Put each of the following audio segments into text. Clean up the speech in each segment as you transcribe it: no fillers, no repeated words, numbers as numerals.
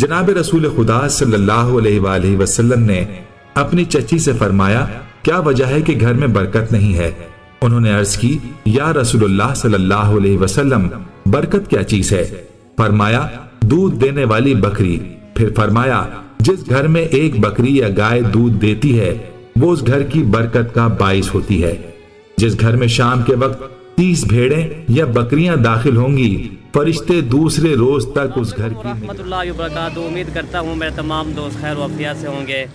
जनाब रसूल खुदा सल्लल्लाहु अलैहि वसल्लम ने अपनी चची से फरमाया, क्या वजह है कि घर में बरकत नहीं है? उन्होंने अर्ज की, या रसूलुल्लाह सल्लल्लाहु अलैहि वसल्लम, बरकत क्या चीज है? फरमाया, दूध देने वाली बकरी। फिर फरमाया, जिस घर में एक बकरी या गाय दूध देती है वो उस घर की बरकत का बाइस होती है। जिस घर में शाम के वक्त 30 भेड़ें या बकरियां दाखिल होंगी, फरिश्ते दूसरे रोज तक उस घर की। रहमतुल्लाहि व बरकातहू। उम्मीद करता हूँ मेरे तमाम दोस्त खैर वफियत से होंगे।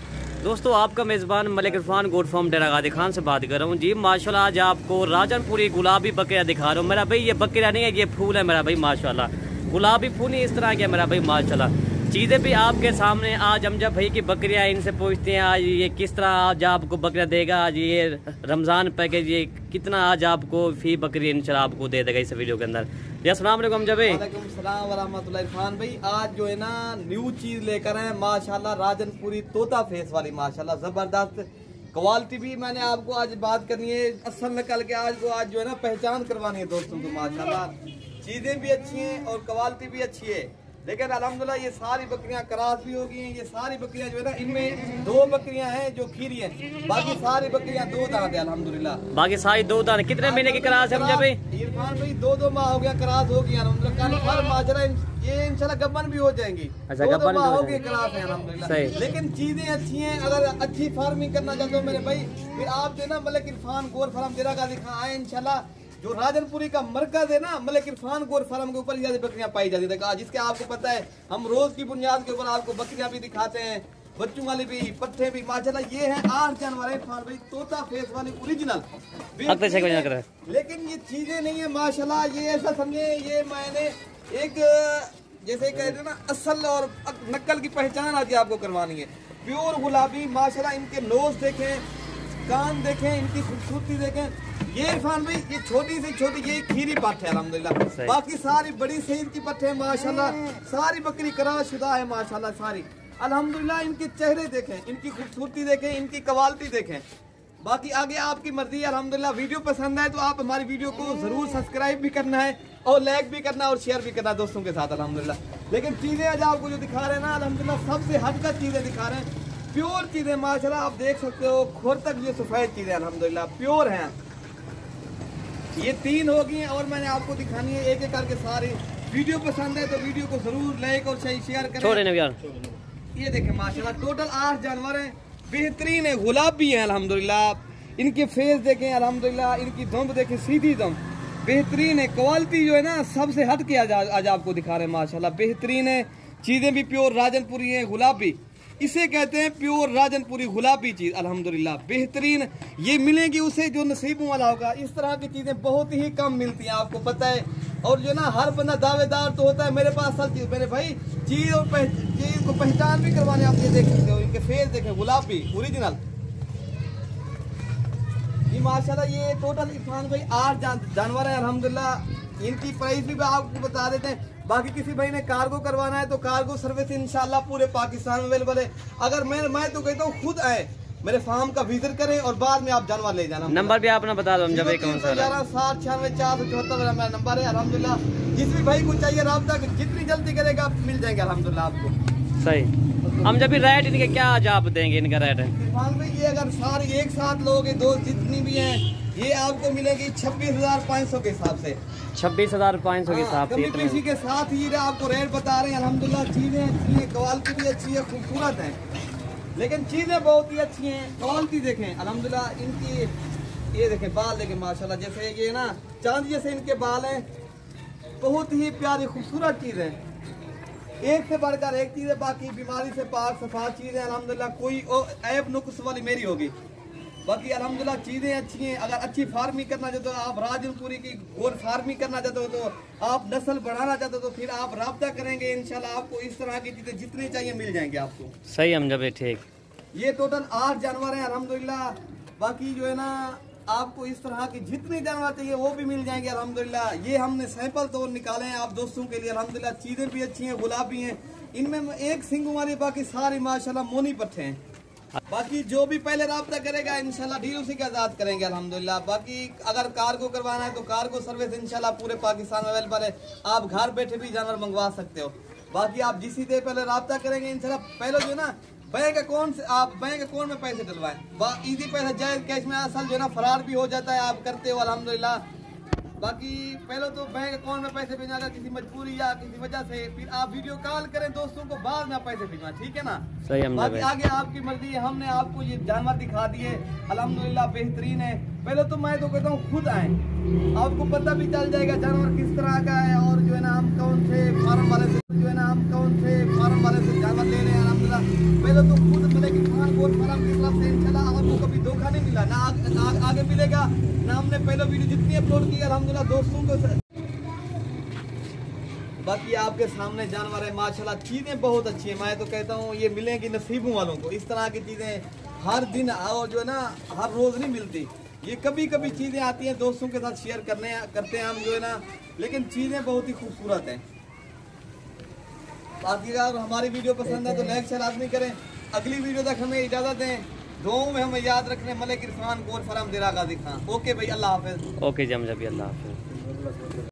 दोस्तों, आपका मेज़बान मलिक इरफान गोट फार्म डेरा गाजी खान से बात कर रहा हूँ जी। माशाल्लाह आज आपको राजनपुरी गुलाबी बकरियाँ दिखा रहा हूँ। मेरा भाई ये बकरियाँ नहीं है, ये फूल है मेरा भाई माशाल्लाह। गुलाबी फूल ही इस तरह के मेरा भाई माशाल्लाह। चीज़ें भी आपके सामने। आज हम जब भाई की बकरियाँ इनसे पूछते हैं आज ये किस तरह आज आपको बकरियाँ देगा, आज ये रमज़ान पैकेज ये कितना आज आपको फी बकरी इंशाल्लाह आपको दे देगा इस वीडियो के अंदर। जी अस्सलाम वालेकुम जब वालेकुम सलाम व रहमतुल्लाहि। इरफान भाई आज जो है ना न्यू चीज लेकर आए माशाल्लाह, राजनपुरी तोता फेस वाली माशाल्लाह जबरदस्त क्वालिटी भी मैंने आपको आज बात करनी है असल निकल के आज जो है ना पहचान करवानी है दोस्तों को माशाल्लाह। चीजें भी अच्छी हैं और क्वालिटी भी अच्छी है। लेकिन अल्हम्दुलिल्लाह ये सारी बकरियां क्रॉस भी हो गई हैं। ये सारी बकरियां जो है ना इनमें 2 बकरियां हैं जो खीरी हैं, बाकी सारी बकरियां 2 दांत है अल्हम्दुलिल्लाह। बाकी सारी 2 दांत। कितने महीने की क्रॉस है भाई? इरफान भाई 2 माह हो गया क्रॉस हो गया अल्हम्दुलिल्लाह। ये इंशाल्लाह गब्बन भी हो जाएंगी। अच्छा, गब्बन भी हो गए क्रॉस है अल्हम्दुलिल्लाह। लेकिन चीजें अच्छी हैं। अगर अच्छी फार्मिंग करना चाहते हो मेरे भाई, फिर आप जो है ना मलिक इरफान गोट फार्म डेरा गाजी खान आए इंशाल्लाह। जो राजनपुरी का मरकज है ना मलिक इरफान गोट फार्म के ऊपर ज्यादा बकरियां पाई जाती है, जिसके आपको पता है हम रोज की बुनियाद के ऊपर आपको बकरियां भी दिखाते हैं, बच्चों वाली भी, पट्टे भी माशाल्लाह। ये है 8 जानवर है इरफान भाई, तोता फेस वाली ओरिजिनल। लेकिन ये चीजें नहीं है माशाल्लाह। ये ऐसा समझे ये मैंने एक जैसे कहते हैं ना असल और नकल की पहचान आज आपको करवानी है। प्योर गुलाबी माशाल्लाह। इनके नोज देखें, कान देखें, इनकी खूबसूरती देखें। ये इरफान भाई ये छोटी से छोटी ये खीरी पट्ट है अल्हम्दुलिल्लाह। बाकी सारी बड़ी सईद की पट्ट है माशाल्लाह। सारी बकरी क्रॉस शुदा है माशाल्लाह सारी अल्हम्दुलिल्लाह। इनके चेहरे देखें, इनकी खूबसूरती देखें, इनकी क्वालिटी देखें। बाकी आगे आपकी मर्जी है अल्हम्दुलिल्लाह। वीडियो पसंद आए तो आप हमारी वीडियो को जरूर सब्सक्राइब भी करना है और लाइक भी करना है और शेयर भी करना है दोस्तों के साथ अल्हम्दुलिल्लाह। लेकिन चीजें आज आपको जो दिखा रहे हैं ना अल्हम्दुलिल्लाह सबसे हटकर चीजें दिखा रहे हैं। प्योर चीजें माशाल्लाह। आप देख सकते हो खोर तक ये सफेद चीजें अल्हम्दुलिल्लाह प्योर हैं। ये 3 होगी और मैंने आपको दिखानी है एक एक करके सारी। वीडियो पसंद है तो वीडियो को जरूर लाइक और शेयर करें। ये देखें माशाल्लाह टोटल 8 जानवर हैं, बेहतरीन है, गुलाबी हैं अल्हम्दुलिल्लाह। इनके फेस देखें अल्हम्दुलिल्लाह, इनकी दुम देखें, सीधी दुम बेहतरीन है। क्वालिटी जो है ना सबसे हट के आज आपको दिखा रहे हैं माशाल्लाह, बेहतरीन है। चीजें भी प्योर राजनपुरी है, गुलाबी इसे कहते हैं, प्योर राजनपुरी गुलाबी चीज अल्हम्दुलिल्लाह बेहतरीन। ये मिलेगी उसे जो नसीबों वाला होगा। इस तरह की चीजें बहुत ही कम मिलती हैं आपको पता है। और जो ना हर बंदा दावेदार तो होता है मेरे पास असल चीज मेरे भाई चीज और चीज को पहचान भी करवाने आप ये देख सकते हो। इनके फेस देखें गुलाबी ओरिजिनल ये माशाल्लाह। ये टोटल इरफान भाई 8 जानवर है अल्हम्दुलिल्लाह। इनकी प्राइस भी आपको बता देते हैं। बाकी किसी भाई ने कार्गो करवाना है तो कार्गो सर्विस इंशाल्लाह पूरे पाकिस्तान में अवेलेबल है। अगर मैं तो कहता हूँ खुद आए मेरे फार्म का विजिट करें और बाद में आप जानवर ले जाना। नंबर भी आपने बता दो जब 11-7-96-474 मेरा नंबर है अल्हम्दुलिल्लाह। जिस भी भाई को चाहिए राब्ता जितनी जल्दी करेगा आप मिल जाएंगे अल्हम्दुलिल्लाह आपको। सही। हम जब भी रेट इनके क्या आज आप देंगे इनका रेट है? ये अगर सारे एक साथ लोगे दो जितनी भी हैं ये आपको मिलेगी 26,500 के हिसाब से। 26,500 के हिसाब से इसी के साथ ही आपको रेट बता रहे हैं अल्हम्दुलिल्लाह। चीजें अच्छी हैं, क्वालिटी भी अच्छी है, खूबसूरत है। लेकिन चीजें बहुत ही अच्छी हैं, क्वालिटी देखें अल्हम्दुलिल्लाह। इनकी ये देखें बाल देखें माशाल्लाह, जैसे ये ना चांदी जैसे इनके बाल हैं, बहुत ही प्यारी खूबसूरत चीज है। एक से बढ़कर एक चीज है। बाकी बीमारी से पाक सफा चीज है अल्हम्दुलिल्लाह। कोई ऐब नुक्स वाली मेरी होगी। बाकी अल्हम्दुलिल्लाह चीजें अच्छी हैं। अगर अच्छी फार्मिंग करना चाहते हो आप, राजनपुरी की गोट फार्मिंग करना चाहते हो तो आप नस्ल बढ़ाना चाहते हो तो फिर आप राब्ता करेंगे इंशाल्लाह। आपको इस तरह की चीजें जितनी चाहिए मिल जाएंगे आपको। सही हम जब ठीक। ये टोटल 8 जानवर हैं अल्हम्दुलिल्लाह। बाकी जो है ना आपको इस तरह की जितनी जानवर चाहिए वो भी मिल जाएंगे अल्हम्दुलिल्लाह। ये हमने सैंपल तौर निकाले हैं आप दोस्तों के लिए अल्हम्दुलिल्लाह। चीजें भी अच्छी हैं, गुलाबी हैं। इनमें एक सिंग वाली, बाकी सारी माशाल्लाह मोनी पट्टे हैं। बाकी जो भी पहले राब्ता करेगा इंशाल्लाह डील उसी के आजाद करेंगे अल्हम्दुलिल्लाह। बाकी अगर कार्गो करवाना है तो कार्गो सर्विस इंशाल्लाह पूरे पाकिस्तान में अवेलेबल है। आप घर बैठे भी जानवर मंगवा सकते हो। बाकी आप जिस से पहले राब्ता करेंगे इंशाल्लाह, पहले जो है ना बैंक अकाउंट से आप बैंक अकाउंट में पैसे डलवाएं, इजी पैसा जाए कैश में, असल जो है ना फरार भी हो जाता है, आप करते हो अल्हम्दुलिल्लाह। बाकी पहले तो बैंक अकाउंट में पैसे भेजना किसी मजबूरी या किसी वजह से, फिर आप वीडियो कॉल करें दोस्तों को, बाद में आप पैसे भेजना, ठीक है ना। सही बाकी आगे आपकी मर्जी है। हमने आपको ये जानवर दिखा दिए अल्हम्दुलिल्लाह बेहतरीन है। पहले तो मैं तो कहता हूँ खुद आए, आपको पता भी चल जाएगा जानवर किस तरह का है, और जो है ना हम कौन से फार्म वाले से जानवर ले रहे हैं अल्हम्दुलिल्लाह। पहले तो खुद मलिक इरफान गोट फार्म की तरफ से इंशाल्लाह आपको कभी धोखा नहीं मिला, ना आगे मिलेगा ना। हमने पहले वीडियो जितनी अपलोड की अल्हम्दुलिल्लाह दोस्तों को। बाकी आपके सामने जानवर है माशाल्लाह, चीजें बहुत अच्छी है। मैं तो कहता हूँ ये मिलेंगी नसीबों वालों को, इस तरह की चीजें हर दिन और जो है ना हर रोज नहीं मिलती। ये कभी कभी चीजें आती हैं दोस्तों के साथ शेयर करते हैं हम जो है ना, लेकिन चीजें बहुत ही खूबसूरत हैं। बाकी अगर हमारी वीडियो पसंद है तो लाइक शेयर लाजमी करें। अगली वीडियो तक हमें इजाजत दें, दुआओं में हमें याद रखने मलिक इरफान गोट फार्म डेरा गाजी खान। ओके भाई, अल्लाह हाफिज। ओके जमजा भी, अल्लाह हाफिज।